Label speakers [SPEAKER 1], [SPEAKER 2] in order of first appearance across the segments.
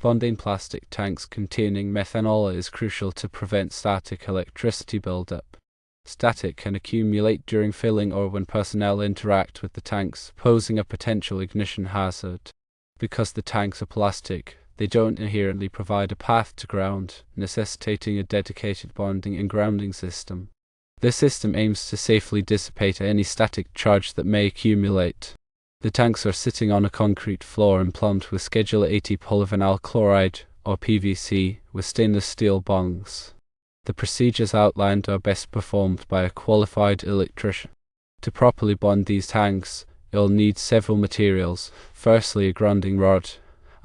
[SPEAKER 1] Bonding plastic tanks containing methanol is crucial to prevent static electricity buildup. Static can accumulate during filling or when personnel interact with the tanks, posing a potential ignition hazard. Because the tanks are plastic, they don't inherently provide a path to ground, necessitating a dedicated bonding and grounding system. This system aims to safely dissipate any static charge that may accumulate. The tanks are sitting on a concrete floor and plumbed with Schedule 80 polyvinyl chloride, or PVC, with stainless steel bungs. The procedures outlined are best performed by a qualified electrician. To properly bond these tanks, you'll need several materials. Firstly, a grounding rod,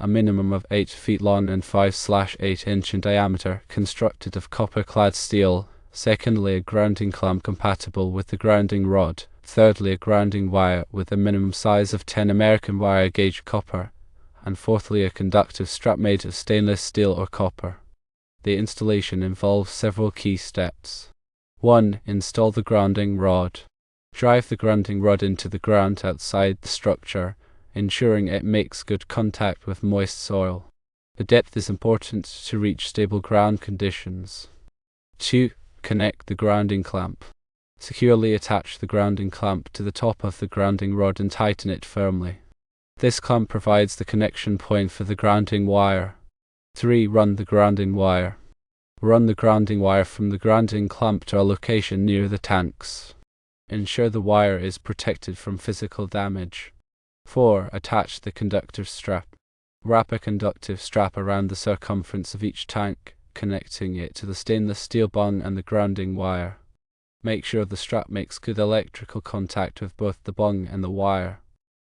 [SPEAKER 1] a minimum of 8 feet long and 5/8 inch in diameter, constructed of copper-clad steel. Secondly, a grounding clamp compatible with the grounding rod. Thirdly, a grounding wire with a minimum size of 10 American wire gauge copper. And fourthly, a conductive strap made of stainless steel or copper. The installation involves several key steps. 1. Install the grounding rod. Drive the grounding rod into the ground outside the structure, ensuring it makes good contact with moist soil. The depth is important to reach stable ground conditions. 2. Connect the grounding clamp. Securely attach the grounding clamp to the top of the grounding rod and tighten it firmly. This clamp provides the connection point for the grounding wire. 3. Run the grounding wire. Run the grounding wire from the grounding clamp to a location near the tanks. Ensure the wire is protected from physical damage. 4. Attach the conductive strap. Wrap a conductive strap around the circumference of each tank, connecting it to the stainless steel bung and the grounding wire. Make sure the strap makes good electrical contact with both the bung and the wire.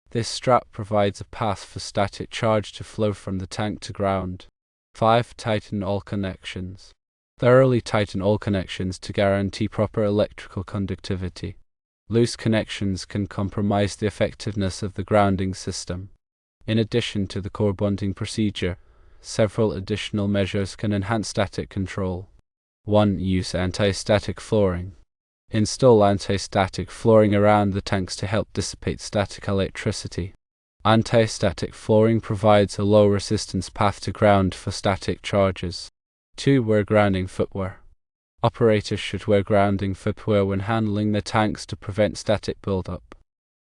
[SPEAKER 1] This strap provides a path for static charge to flow from the tank to ground. 5. Tighten all connections. Thoroughly tighten all connections to guarantee proper electrical conductivity. Loose connections can compromise the effectiveness of the grounding system. In addition to the core bonding procedure, several additional measures can enhance static control. 1. Use anti-static flooring. Install anti-static flooring around the tanks to help dissipate static electricity. Anti-static flooring provides a low-resistance path to ground for static charges. 2. Wear grounding footwear. Operators should wear grounding footwear when handling the tanks to prevent static buildup.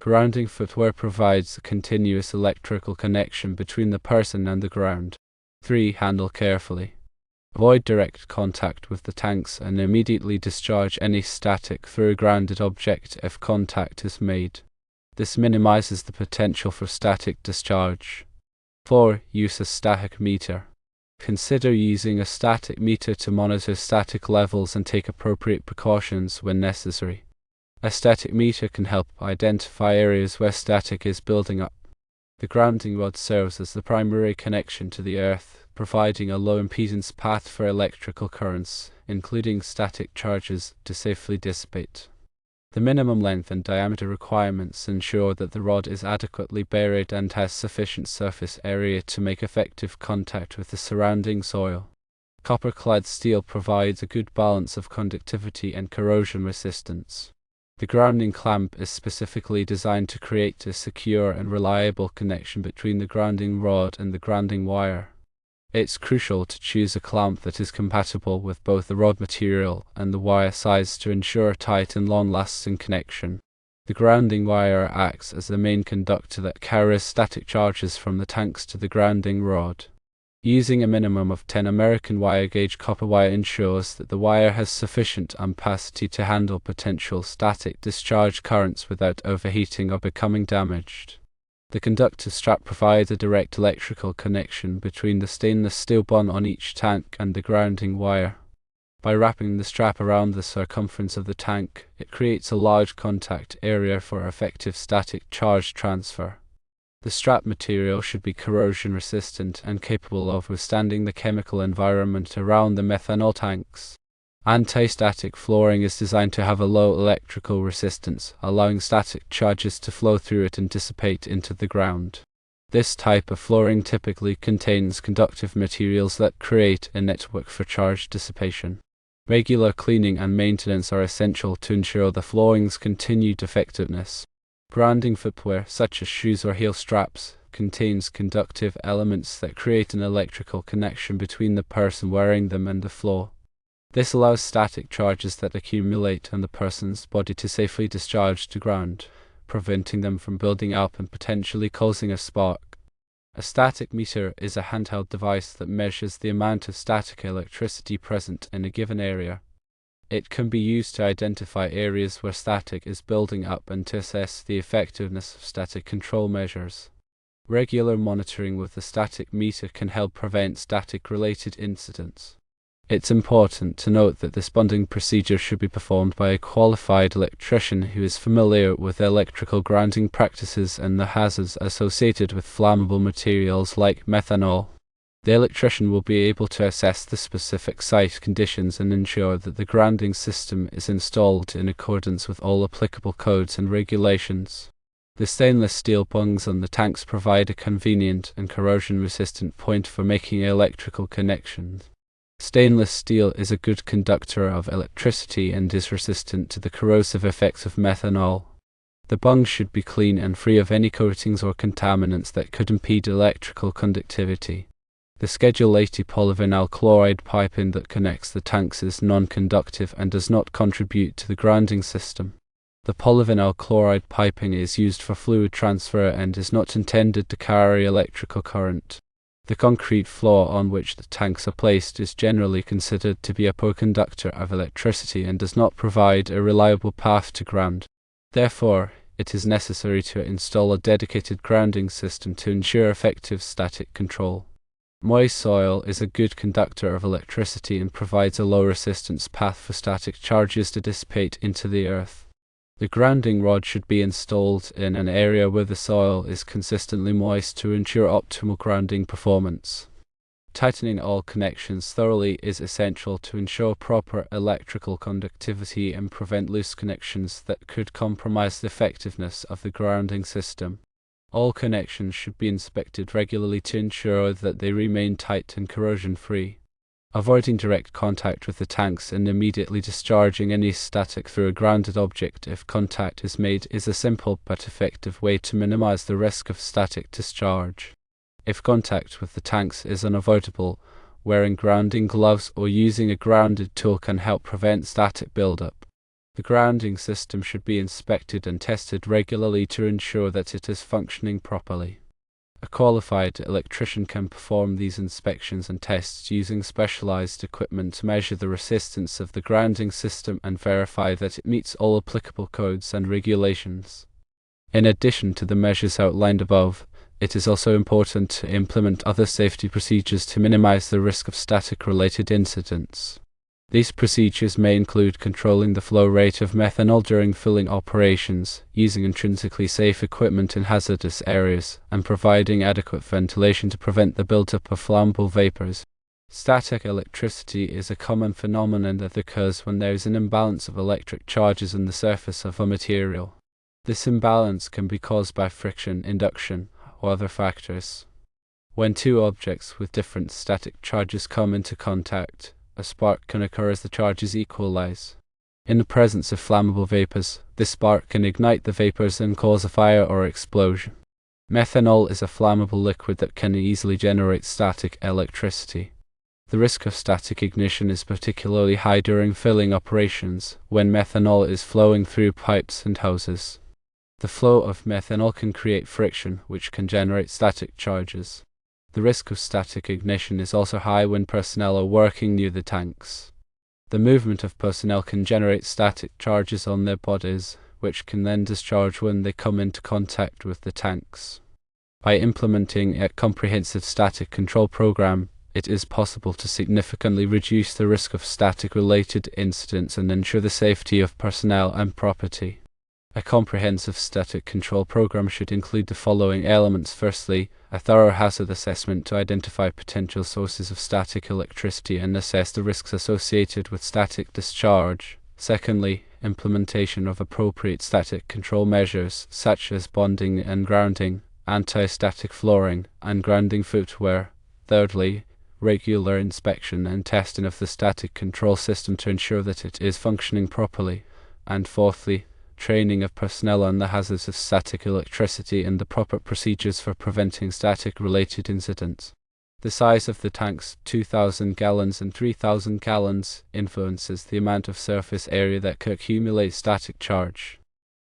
[SPEAKER 1] Grounding footwear provides a continuous electrical connection between the person and the ground. 3. Handle carefully. Avoid direct contact with the tanks and immediately discharge any static through a grounded object if contact is made. This minimizes the potential for static discharge. 4. Use a static meter. Consider using a static meter to monitor static levels and take appropriate precautions when necessary. A static meter can help identify areas where static is building up. The grounding rod serves as the primary connection to the earth, providing a low impedance path for electrical currents, including static charges, to safely dissipate. The minimum length and diameter requirements ensure that the rod is adequately buried and has sufficient surface area to make effective contact with the surrounding soil. Copper-clad steel provides a good balance of conductivity and corrosion resistance. The grounding clamp is specifically designed to create a secure and reliable connection between the grounding rod and the grounding wire. It's crucial to choose a clamp that is compatible with both the rod material and the wire size to ensure a tight and long-lasting connection. The grounding wire acts as the main conductor that carries static charges from the tanks to the grounding rod. Using a minimum of 10 American wire gauge copper wire ensures that the wire has sufficient ampacity to handle potential static discharge currents without overheating or becoming damaged. The conductive strap provides a direct electrical connection between the stainless steel bung on each tank and the grounding wire. By wrapping the strap around the circumference of the tank, it creates a large contact area for effective static charge transfer. The strap material should be corrosion resistant and capable of withstanding the chemical environment around the methanol tanks. Anti-static flooring is designed to have a low electrical resistance, allowing static charges to flow through it and dissipate into the ground. This type of flooring typically contains conductive materials that create a network for charge dissipation. Regular cleaning and maintenance are essential to ensure the flooring's continued effectiveness. Grounding footwear, such as shoes or heel straps, contains conductive elements that create an electrical connection between the person wearing them and the floor. This allows static charges that accumulate on the person's body to safely discharge to ground, preventing them from building up and potentially causing a spark. A static meter is a handheld device that measures the amount of static electricity present in a given area. It can be used to identify areas where static is building up and to assess the effectiveness of static control measures. Regular monitoring with the static meter can help prevent static-related incidents. It's important to note that this bonding procedure should be performed by a qualified electrician who is familiar with electrical grounding practices and the hazards associated with flammable materials like methanol. The electrician will be able to assess the specific site conditions and ensure that the grounding system is installed in accordance with all applicable codes and regulations. The stainless steel bungs on the tanks provide a convenient and corrosion-resistant point for making electrical connections. Stainless steel is a good conductor of electricity and is resistant to the corrosive effects of methanol. The bungs should be clean and free of any coatings or contaminants that could impede electrical conductivity. The Schedule 80 polyvinyl chloride piping that connects the tanks is non-conductive and does not contribute to the grounding system. The polyvinyl chloride piping is used for fluid transfer and is not intended to carry electrical current. The concrete floor on which the tanks are placed is generally considered to be a poor conductor of electricity and does not provide a reliable path to ground. Therefore, it is necessary to install a dedicated grounding system to ensure effective static control. Moist soil is a good conductor of electricity and provides a low resistance path for static charges to dissipate into the earth. The grounding rod should be installed in an area where the soil is consistently moist to ensure optimal grounding performance. Tightening all connections thoroughly is essential to ensure proper electrical conductivity and prevent loose connections that could compromise the effectiveness of the grounding system. All connections should be inspected regularly to ensure that they remain tight and corrosion-free. Avoiding direct contact with the tanks and immediately discharging any static through a grounded object if contact is made is a simple but effective way to minimize the risk of static discharge. If contact with the tanks is unavoidable, wearing grounding gloves or using a grounded tool can help prevent static buildup. The grounding system should be inspected and tested regularly to ensure that it is functioning properly. A qualified electrician can perform these inspections and tests using specialized equipment to measure the resistance of the grounding system and verify that it meets all applicable codes and regulations. In addition to the measures outlined above, it is also important to implement other safety procedures to minimize the risk of static-related incidents. These procedures may include controlling the flow rate of methanol during filling operations, using intrinsically safe equipment in hazardous areas, and providing adequate ventilation to prevent the buildup of flammable vapors. Static electricity is a common phenomenon that occurs when there is an imbalance of electric charges on the surface of a material. This imbalance can be caused by friction, induction, or other factors. When two objects with different static charges come into contact, a spark can occur as the charges equalize. In the presence of flammable vapors, this spark can ignite the vapors and cause a fire or explosion. Methanol is a flammable liquid that can easily generate static electricity. The risk of static ignition is particularly high during filling operations, when methanol is flowing through pipes and hoses. The flow of methanol can create friction, which can generate static charges. The risk of static ignition is also high when personnel are working near the tanks. The movement of personnel can generate static charges on their bodies, which can then discharge when they come into contact with the tanks. By implementing a comprehensive static control program, it is possible to significantly reduce the risk of static-related incidents and ensure the safety of personnel and property. A comprehensive static control program should include the following elements. Firstly, a thorough hazard assessment to identify potential sources of static electricity and assess the risks associated with static discharge. Secondly, implementation of appropriate static control measures such as bonding and grounding, anti-static flooring, and grounding footwear. Thirdly, regular inspection and testing of the static control system to ensure that it is functioning properly. And fourthly, training of personnel on the hazards of static electricity and the proper procedures for preventing static-related incidents. The size of the tanks, 2,000 gallons and 3,000 gallons, influences the amount of surface area that could accumulate static charge.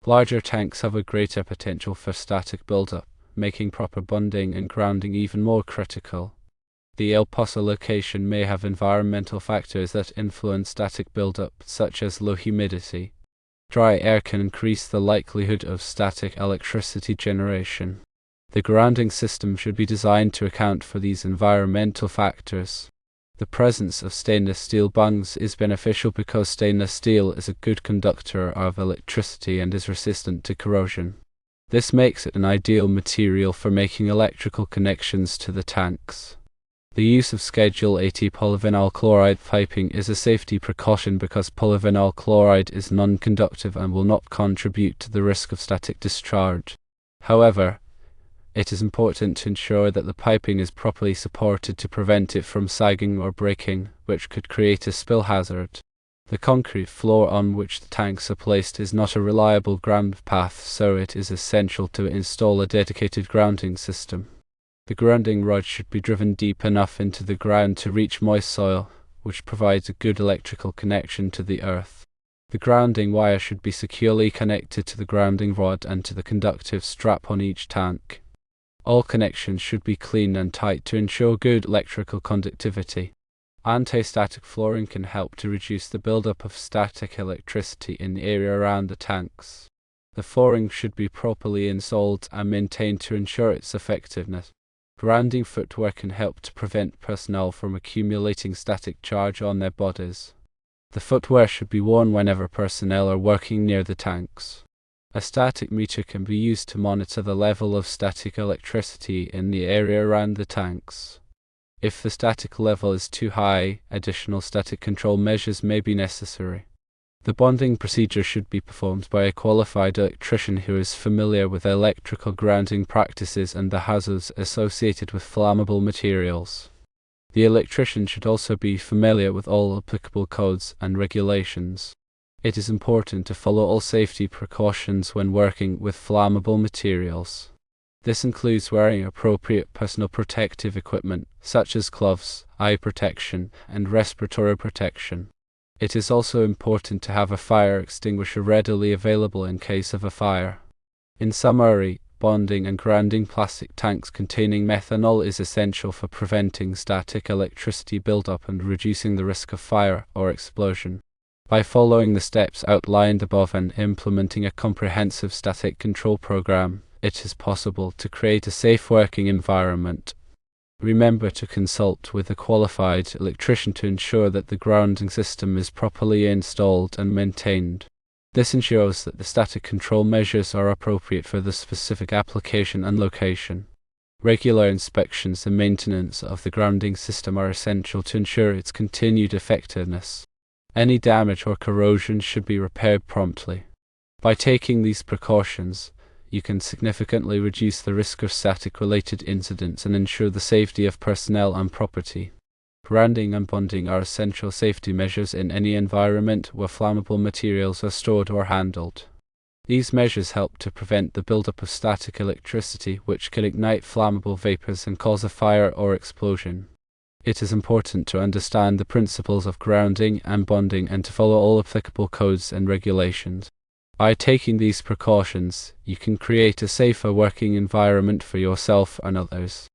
[SPEAKER 1] Larger tanks have a greater potential for static buildup, making proper bonding and grounding even more critical. The El Paso location may have environmental factors that influence static buildup, such as low humidity. Dry air can increase the likelihood of static electricity generation. The grounding system should be designed to account for these environmental factors. The presence of stainless steel bungs is beneficial because stainless steel is a good conductor of electricity and is resistant to corrosion. This makes it an ideal material for making electrical connections to the tanks. The use of Schedule 80 polyvinyl chloride piping is a safety precaution because polyvinyl chloride is non-conductive and will not contribute to the risk of static discharge. However, it is important to ensure that the piping is properly supported to prevent it from sagging or breaking, which could create a spill hazard. The concrete floor on which the tanks are placed is not a reliable ground path, so it is essential to install a dedicated grounding system. The grounding rod should be driven deep enough into the ground to reach moist soil, which provides a good electrical connection to the earth. The grounding wire should be securely connected to the grounding rod and to the conductive strap on each tank. All connections should be clean and tight to ensure good electrical conductivity. Anti-static flooring can help to reduce the buildup of static electricity in the area around the tanks. The flooring should be properly installed and maintained to ensure its effectiveness. Grounding footwear can help to prevent personnel from accumulating static charge on their bodies. The footwear should be worn whenever personnel are working near the tanks. A static meter can be used to monitor the level of static electricity in the area around the tanks. If the static level is too high, additional static control measures may be necessary. The bonding procedure should be performed by a qualified electrician who is familiar with electrical grounding practices and the hazards associated with flammable materials. The electrician should also be familiar with all applicable codes and regulations. It is important to follow all safety precautions when working with flammable materials. This includes wearing appropriate personal protective equipment, such as gloves, eye protection, and respiratory protection. It is also important to have a fire extinguisher readily available in case of a fire. In summary, bonding and grounding plastic tanks containing methanol is essential for preventing static electricity buildup and reducing the risk of fire or explosion. By following the steps outlined above and implementing a comprehensive static control program, it is possible to create a safe working environment. Remember to consult with a qualified electrician to ensure that the grounding system is properly installed and maintained. This ensures that the static control measures are appropriate for the specific application and location. Regular inspections and maintenance of the grounding system are essential to ensure its continued effectiveness. Any damage or corrosion should be repaired promptly. By taking these precautions, you can significantly reduce the risk of static-related incidents and ensure the safety of personnel and property. Grounding and bonding are essential safety measures in any environment where flammable materials are stored or handled. These measures help to prevent the buildup of static electricity, which can ignite flammable vapors and cause a fire or explosion. It is important to understand the principles of grounding and bonding and to follow all applicable codes and regulations. By taking these precautions, you can create a safer working environment for yourself and others.